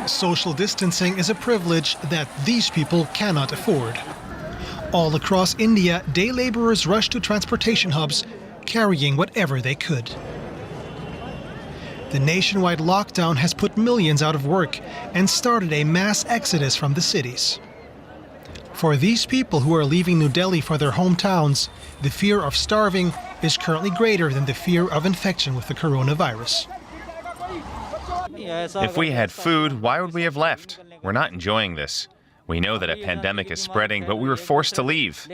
Social distancing is a privilege that these people cannot afford. All across India, day laborers rushed to transportation hubs, carrying whatever they could. The nationwide lockdown has put millions out of work and started a mass exodus from the cities. For these people who are leaving New Delhi for their hometowns, the fear of starving is currently greater than the fear of infection with the coronavirus. If we had food, why would we have left? We're not enjoying this. We know that a pandemic is spreading, but we were forced to leave.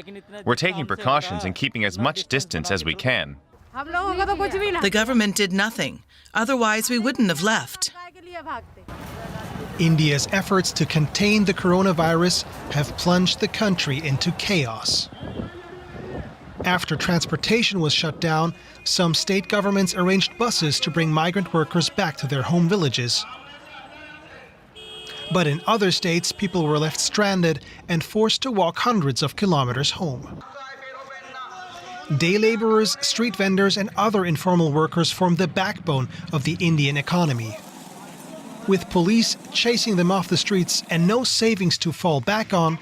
We're taking precautions and keeping as much distance as we can. The government did nothing. Otherwise, we wouldn't have left. India's efforts to contain the coronavirus have plunged the country into chaos. After transportation was shut down, some state governments arranged buses to bring migrant workers back to their home villages. But in other states, people were left stranded and forced to walk hundreds of kilometers home. Day laborers, street vendors, and other informal workers form the backbone of the Indian economy. With police chasing them off the streets and no savings to fall back on,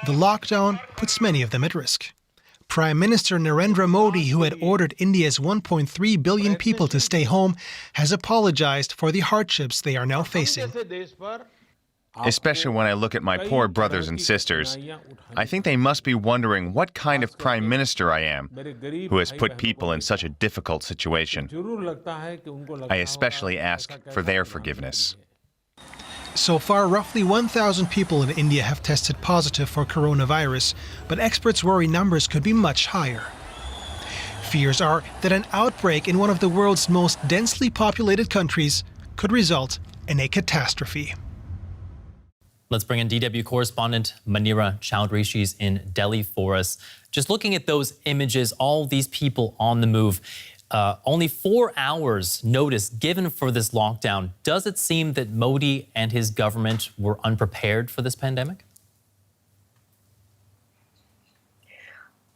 the lockdown puts many of them at risk. Prime Minister Narendra Modi, who had ordered India's 1.3 billion people to stay home, has apologized for the hardships they are now facing. Especially when I look at my poor brothers and sisters, I think they must be wondering what kind of prime minister I am, who has put people in such a difficult situation. I especially ask for their forgiveness. So far, roughly 1,000 people in India have tested positive for coronavirus, but experts worry numbers could be much higher. Fears are that an outbreak in one of the world's most densely populated countries could result in a catastrophe. Let's bring in DW correspondent Manira Chowdhury. She's in Delhi for us. Just looking at those images, all these people on the move, only 4 hours notice given for this lockdown. Does it seem that Modi and his government were unprepared for this pandemic?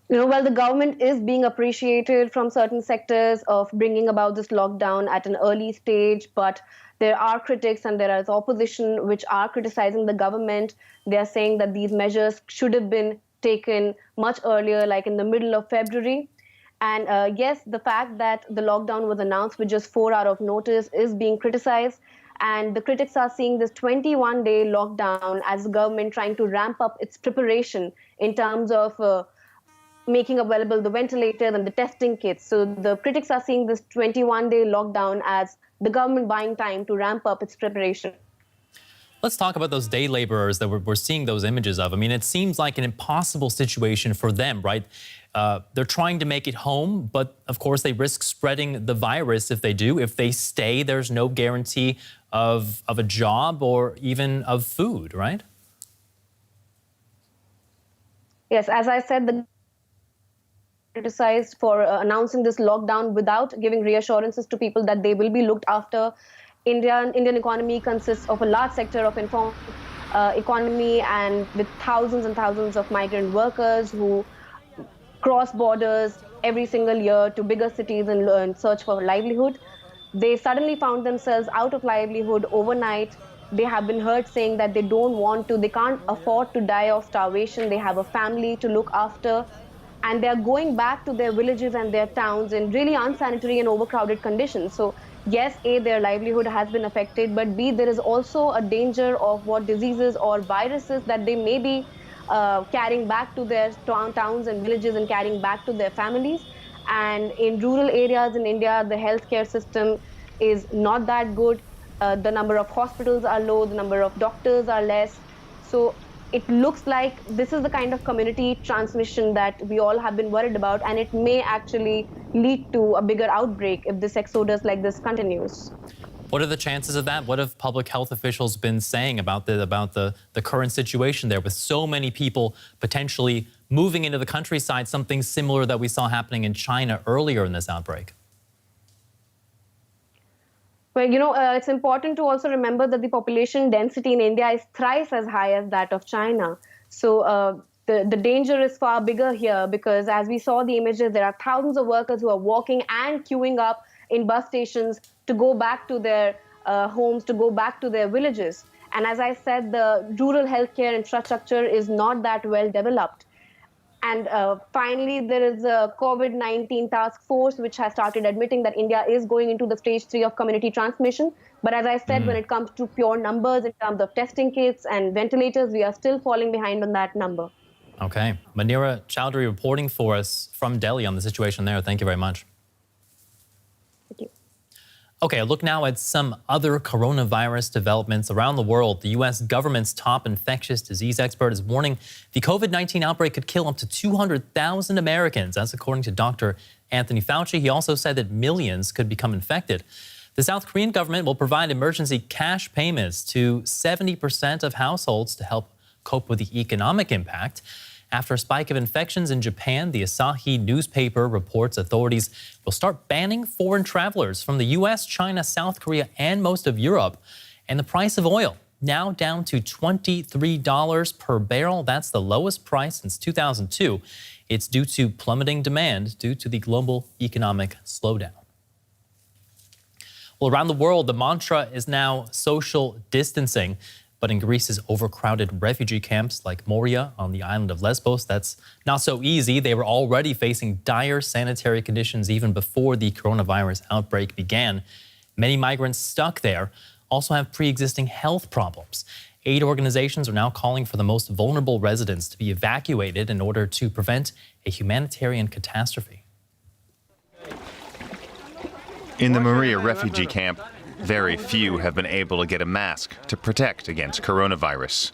Well, the government is being appreciated from certain sectors of bringing about this lockdown at an early stage, but there are critics and there is opposition which are criticizing the government. They are saying that these measures should have been taken much earlier, like in the middle of February. And yes, the fact that the lockdown was announced with just 4 hours of notice is being criticized. And the critics are seeing this 21-day lockdown as the government trying to ramp up its preparation in terms of making available the ventilators and the testing kits. So the critics are seeing this 21-day lockdown as the government buying time to ramp up its preparation. Let's talk about those day laborers that we're seeing those images of. I mean, it seems like an impossible situation for them, right? They're trying to make it home, but of course they risk spreading the virus if they do. If they stay, there's no guarantee of a job or even of food, right? Yes, as I said, the criticized for announcing this lockdown without giving reassurances to people that they will be looked after. Indian economy consists of a large sector of informal economy, and with thousands and thousands of migrant workers who cross borders every single year to bigger cities in search for livelihood. They suddenly found themselves out of livelihood overnight. They have been heard saying that they can't afford to die of starvation. They have a family to look after. And they're going back to their villages and their towns in really unsanitary and overcrowded conditions. So yes, A, their livelihood has been affected, but B, there is also a danger of what diseases or viruses that they may be carrying back to their towns and villages and carrying back to their families. And in rural areas in India, the healthcare system is not that good. The number of hospitals are low, the number of doctors are less. So it looks like this is the kind of community transmission that we all have been worried about, and it may actually lead to a bigger outbreak if this exodus like this continues. What are the chances of that? What have public health officials been saying about the current situation there with so many people potentially moving into the countryside, something similar that we saw happening in China earlier in this outbreak? Well, it's important to also remember that the population density in India is thrice as high as that of China. So the danger is far bigger here because as we saw the images, there are thousands of workers who are walking and queuing up in bus stations to go back to their homes, to go back to their villages. And as I said, the rural healthcare infrastructure is not that well developed. And finally, there is a COVID-19 task force which has started admitting that India is going into the stage 3 of community transmission. But as I said, when it comes to pure numbers in terms of testing kits and ventilators, we are still falling behind on that number. Okay. Manira Chowdhury reporting for us from Delhi on the situation there. Thank you very much. Thank you. Okay, a look now at some other coronavirus developments around the world. The U.S. government's top infectious disease expert is warning the COVID-19 outbreak could kill up to 200,000 Americans. That's according to Dr. Anthony Fauci. He also said that millions could become infected. The South Korean government will provide emergency cash payments to 70% of households to help cope with the economic impact. After a spike of infections in Japan, the Asahi newspaper reports authorities will start banning foreign travelers from the U.S., China, South Korea, and most of Europe. And the price of oil now down to $23 per barrel. That's the lowest price since 2002. It's due to plummeting demand due to the global economic slowdown. Well, around the world, the mantra is now social distancing. But in Greece's overcrowded refugee camps like Moria on the island of Lesbos, that's not so easy. They were already facing dire sanitary conditions even before the coronavirus outbreak began. Many migrants stuck there also have pre-existing health problems. Aid organizations are now calling for the most vulnerable residents to be evacuated in order to prevent a humanitarian catastrophe. In the Moria refugee camp, very few have been able to get a mask to protect against coronavirus.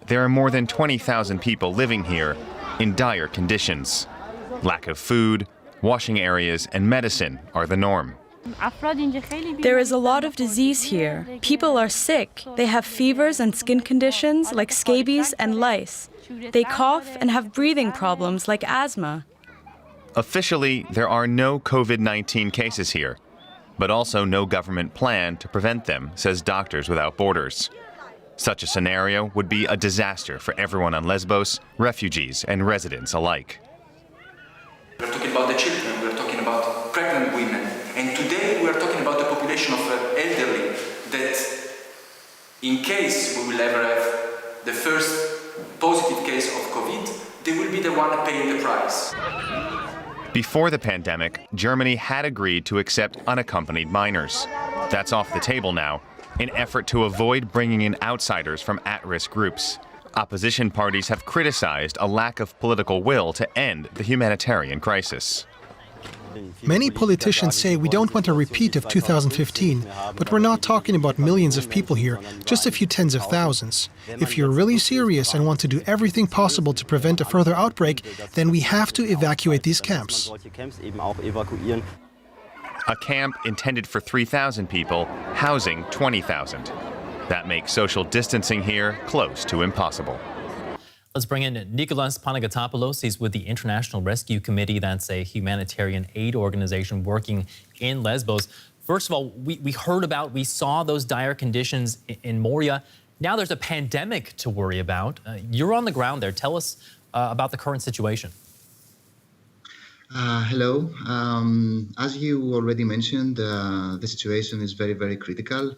There are more than 20,000 people living here in dire conditions. Lack of food, washing areas, and medicine are the norm. There is a lot of disease here. People are sick. They have fevers and skin conditions like scabies and lice. They cough and have breathing problems like asthma. Officially, there are no COVID-19 cases here, but also no government plan to prevent them, says Doctors Without Borders. Such a scenario would be a disaster for everyone on Lesbos, refugees and residents alike. We're talking about the children, we're talking about pregnant women, and today we're talking about the population of elderly that, in case we will ever have the first positive case of COVID, they will be the one paying the price. Before the pandemic, Germany had agreed to accept unaccompanied minors. That's off the table now, in effort to avoid bringing in outsiders from at-risk groups. Opposition parties have criticized a lack of political will to end the humanitarian crisis. Many politicians say we don't want a repeat of 2015, but we're not talking about millions of people here, just a few tens of thousands. If you're really serious and want to do everything possible to prevent a further outbreak, then we have to evacuate these camps. A camp intended for 3,000 people, housing 20,000. That makes social distancing here close to impossible. Let's bring in Nicholas Panagatopoulos. He's with the International Rescue Committee. That's a humanitarian aid organization working in Lesbos. First of all, we saw those dire conditions in Moria. Now there's a pandemic to worry about. You're on the ground there. Tell us about the current situation. Hello. As you already mentioned, the situation is very, very critical.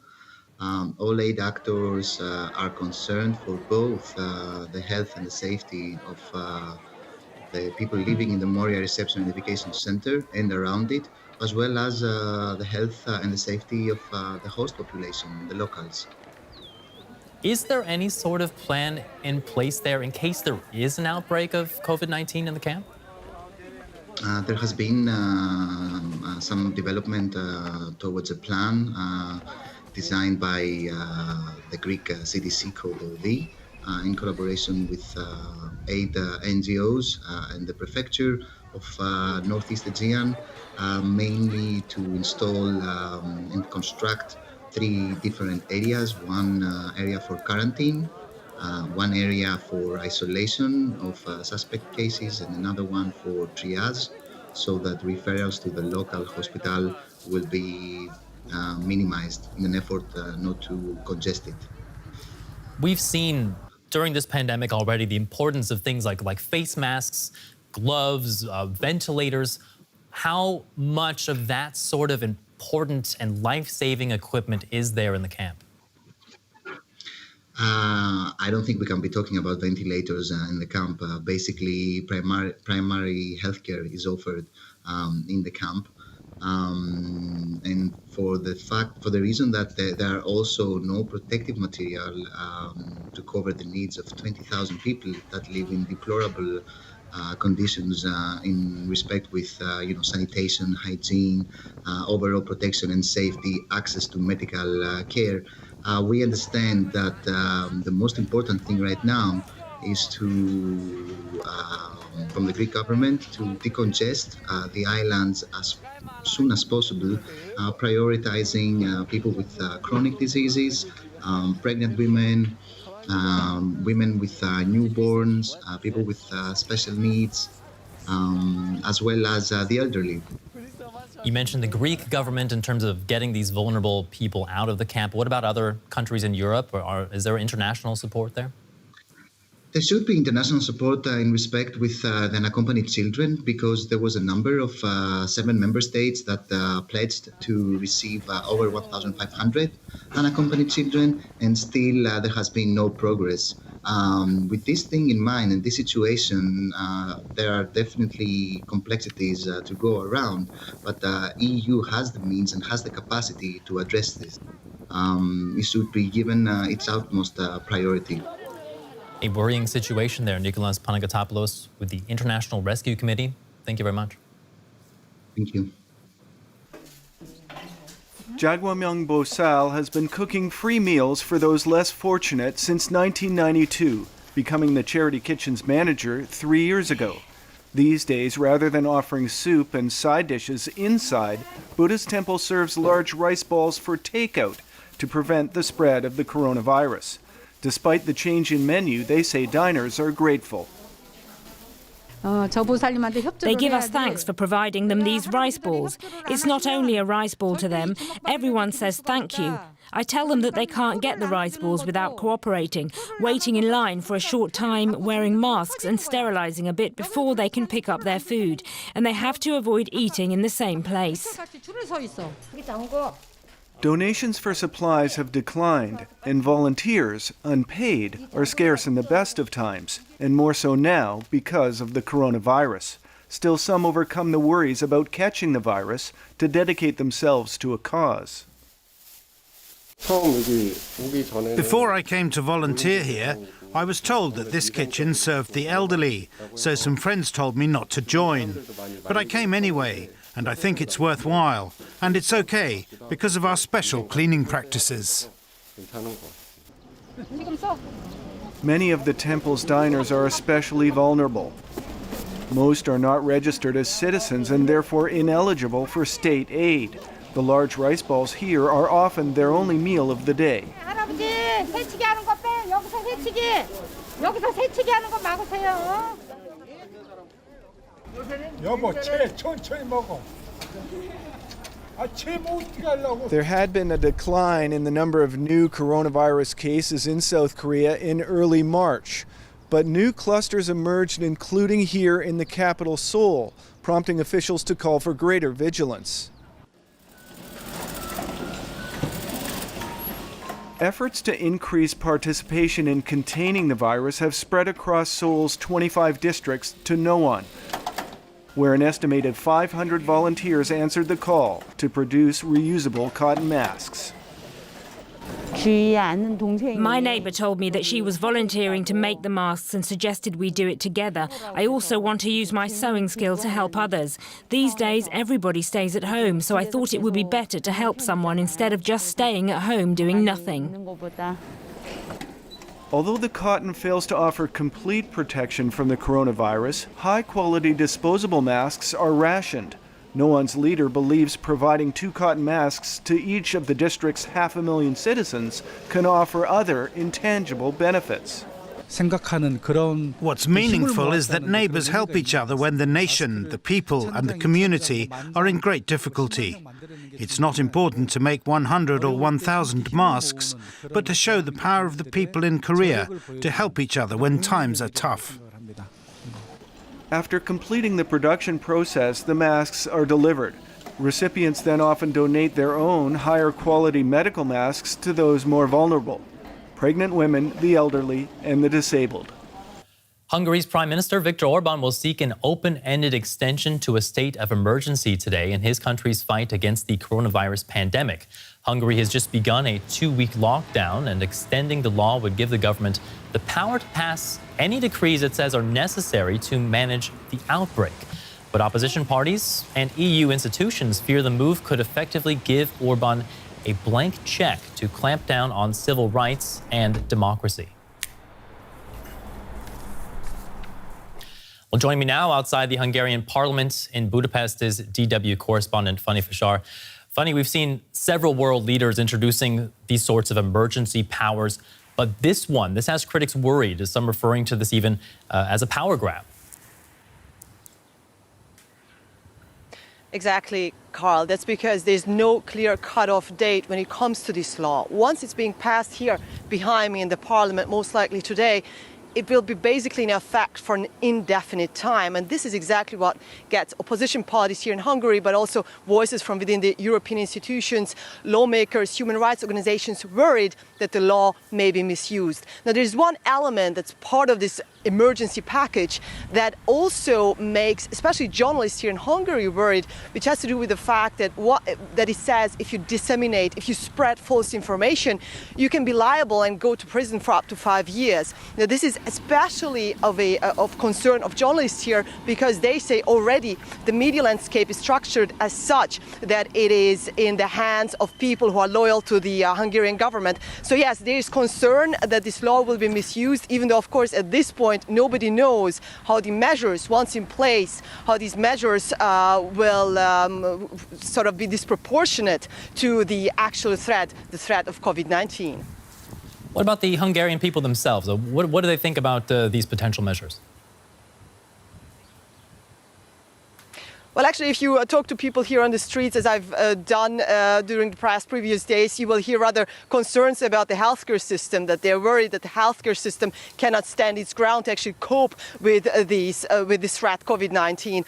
All aid actors are concerned for both the health and the safety of the people living in the Moria Reception and Education Center and around it, as well as the health and the safety of the host population, the locals. Is there any sort of plan in place there in case there is an outbreak of COVID-19 in the camp? There has been some development towards a plan designed by the Greek CDC called OV in collaboration with 8 NGOs and the prefecture of Northeast Aegean, mainly to install and construct 3 different areas. One area for quarantine, one area for isolation of suspect cases, and another one for triage, so that referrals to the local hospital will be minimized in an effort not to congest it. We've seen during this pandemic already the importance of things like face masks, gloves, ventilators. How much of that sort of important and life-saving equipment is there in the camp? I don't think we can be talking about ventilators in the camp. Basically, primary healthcare is offered in the camp. And for the reason that there are also no protective material to cover the needs of 20,000 people that live in deplorable conditions in respect with sanitation, hygiene, overall protection and safety, access to medical care. We understand that the most important thing right now is to, from the Greek government, to decongest the islands as soon as possible, prioritizing people with chronic diseases, pregnant women, women with newborns, people with special needs, as well as the elderly. You mentioned the Greek government in terms of getting these vulnerable people out of the camp. What about other countries in Europe? Is there international support there? There should be international support in respect with the unaccompanied children, because there was a number of 7 member states that pledged to receive over 1,500 unaccompanied children, and still there has been no progress. With this thing in mind and this situation, there are definitely complexities to go around, but the EU has the means and has the capacity to address this. It should be given its utmost priority. A worrying situation there. Nicholas Panagotopoulos with the International Rescue Committee. Thank you very much. Thank you. Jagwamyung Bosal has been cooking free meals for those less fortunate since 1992, becoming the Charity Kitchen's manager 3 years ago. These days, rather than offering soup and side dishes inside, Buddha's temple serves large rice balls for takeout to prevent the spread of the coronavirus. Despite the change in menu, they say diners are grateful. They give us thanks for providing them these rice balls. It's not only a rice ball to them, everyone says thank you. I tell them that they can't get the rice balls without cooperating, waiting in line for a short time, wearing masks and sterilising a bit before they can pick up their food. And they have to avoid eating in the same place. Donations for supplies have declined, and volunteers, unpaid, are scarce in the best of times, and more so now because of the coronavirus. Still, some overcome the worries about catching the virus to dedicate themselves to a cause. Before I came to volunteer here, I was told that this kitchen served the elderly, so some friends told me not to join. But I came anyway, and I think it's worthwhile, and it's okay because of our special cleaning practices. Many of the temple's diners are especially vulnerable. Most are not registered as citizens and therefore ineligible for state aid. The large rice balls here are often their only meal of the day. There had been a decline in the number of new coronavirus cases in South Korea in early March, but new clusters emerged, including here in the capital, Seoul, prompting officials to call for greater vigilance. Efforts to increase participation in containing the virus have spread across Seoul's 25 districts to Nowon, where an estimated 500 volunteers answered the call to produce reusable cotton masks. My neighbour told me that she was volunteering to make the masks and suggested we do it together. I also want to use my sewing skill to help others. These days, everybody stays at home, so I thought it would be better to help someone instead of just staying at home doing nothing. Although the cotton fails to offer complete protection from the coronavirus, high-quality disposable masks are rationed. Nowon's leader believes providing 2 cotton masks to each of the district's 500,000 citizens can offer other intangible benefits. What's meaningful is that neighbors help each other when the nation, the people and the community are in great difficulty. It's not important to make 100 or 1,000 masks, but to show the power of the people in Korea to help each other when times are tough. After completing the production process, the masks are delivered. Recipients then often donate their own higher quality medical masks to those more vulnerable. pregnant women, the elderly, and the disabled. Hungary's Prime Minister Viktor Orban will seek an open-ended extension to a state of emergency today in his country's fight against the coronavirus pandemic. Hungary has just begun a 2-week lockdown, and extending the law would give the government the power to pass any decrees it says are necessary to manage the outbreak. But opposition parties and EU institutions fear the move could effectively give Orban a blank check to clamp down on civil rights and democracy. Well, joining me now outside the Hungarian parliament in Budapest is DW correspondent Fanny Fashar. Fanny, we've seen several world leaders introducing these sorts of emergency powers, but this has critics worried, as some referring to this even as a power grab. Exactly, Carl. That's because there's no clear cutoff date when it comes to this law. Once it's being passed here behind me in the parliament, most likely today, it will be basically in effect for an indefinite time. And this is exactly what gets opposition parties here in Hungary, but also voices from within the European institutions, lawmakers, human rights organizations worried that the law may be misused. Now, there's one element that's part of this emergency package that also makes especially journalists here in Hungary worried, which has to do with the fact that it says if you disseminate, if you spread false information, you can be liable and go to prison for up to 5 years. Now, this is especially of concern of journalists here because they say already the media landscape is structured as such that it is in the hands of people who are loyal to the Hungarian government. So yes, there is concern that this law will be misused, even though of course at this point nobody knows how the measures, once in place, how these measures will sort of be disproportionate to the actual threat, the threat of COVID-19. What about the Hungarian people themselves? What do they think about these potential measures? Well, actually, if you talk to people here on the streets, as I've done during the previous days, you will hear rather concerns about the healthcare system, that they're worried that the healthcare system cannot stand its ground to actually cope with this threat, COVID-19.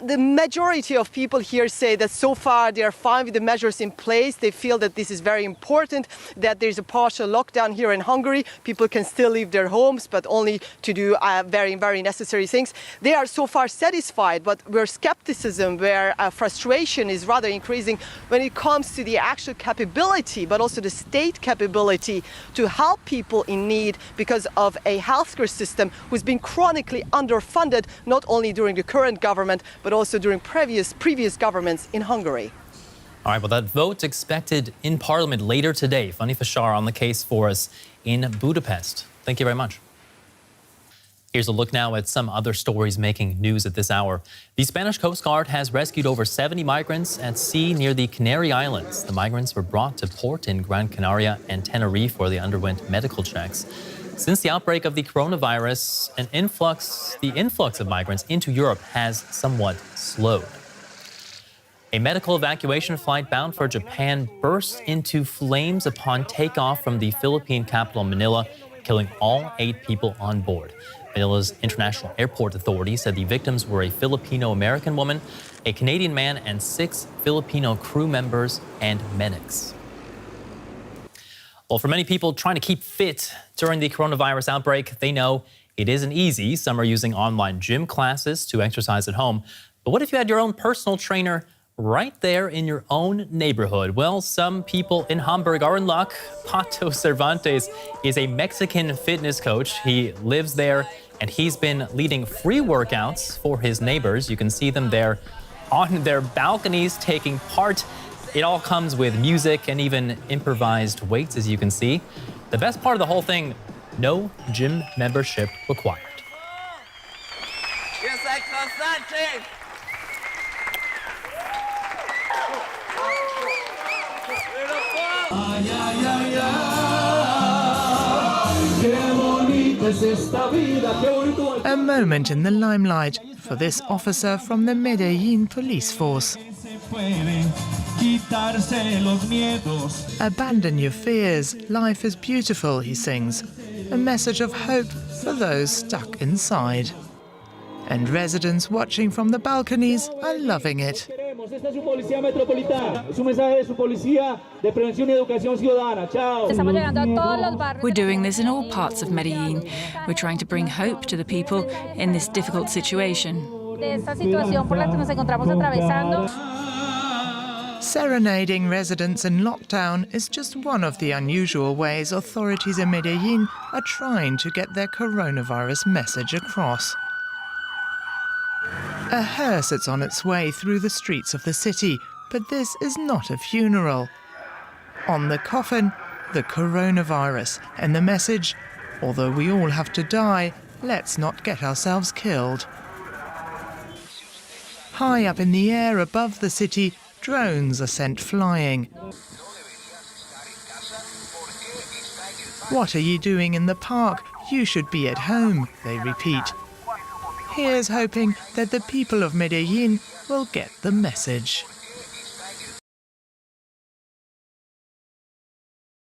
The majority of people here say that so far they are fine with the measures in place. They feel that this is very important, that there's a partial lockdown here in Hungary. People can still leave their homes, but only to do very, very necessary things. They are so far satisfied, but we're skeptical where frustration is rather increasing when it comes to the actual capability, but also the state capability to help people in need because of a healthcare system who's been chronically underfunded, not only during the current government, but also during previous governments in Hungary. All right, well, that vote expected in Parliament later today. Fanny Fashar on the case for us in Budapest. Thank you very much. Here's a look now at some other stories making news at this hour. The Spanish Coast Guard has rescued over 70 migrants at sea near the Canary Islands. The migrants were brought to port in Gran Canaria and Tenerife where they underwent medical checks. Since the outbreak of the coronavirus, the influx of migrants into Europe has somewhat slowed. A medical evacuation flight bound for Japan burst into flames upon takeoff from the Philippine capital Manila, killing all 8 people on board. Manila's International Airport Authority said the victims were a Filipino-American woman, a Canadian man, and 6 Filipino crew members and medics. Well, for many people trying to keep fit during the coronavirus outbreak, they know it isn't easy. Some are using online gym classes to exercise at home. But what if you had your own personal trainer right there in your own neighborhood? Well, some people in Hamburg are in luck. Pato Cervantes is a Mexican fitness coach. He lives there, and he's been leading free workouts for his neighbors. You can see them there on their balconies taking part. It all comes with music and even improvised weights, as you can see. The best part of the whole thing, no gym membership required. A moment in the limelight for this officer from the Medellin police force. Abandon your fears, life is beautiful, he sings. A message of hope for those stuck inside. And residents watching from the balconies are loving it. Esta es su policía metropolitana. Es un mensaje de su policía de prevención y educación ciudadana. Chao. We're doing this in all parts of Medellin. We're trying to bring hope to the people in this difficult situation. Serenading residents in lockdown is just one of the unusual ways authorities in Medellin are trying to get their coronavirus message across. A hearse is on its way through the streets of the city, but this is not a funeral. On the coffin, the coronavirus, and the message, although we all have to die, let's not get ourselves killed. High up in the air above the city, drones are sent flying. What are you doing in the park? You should be at home, they repeat. Here's hoping that the people of Medellin will get the message.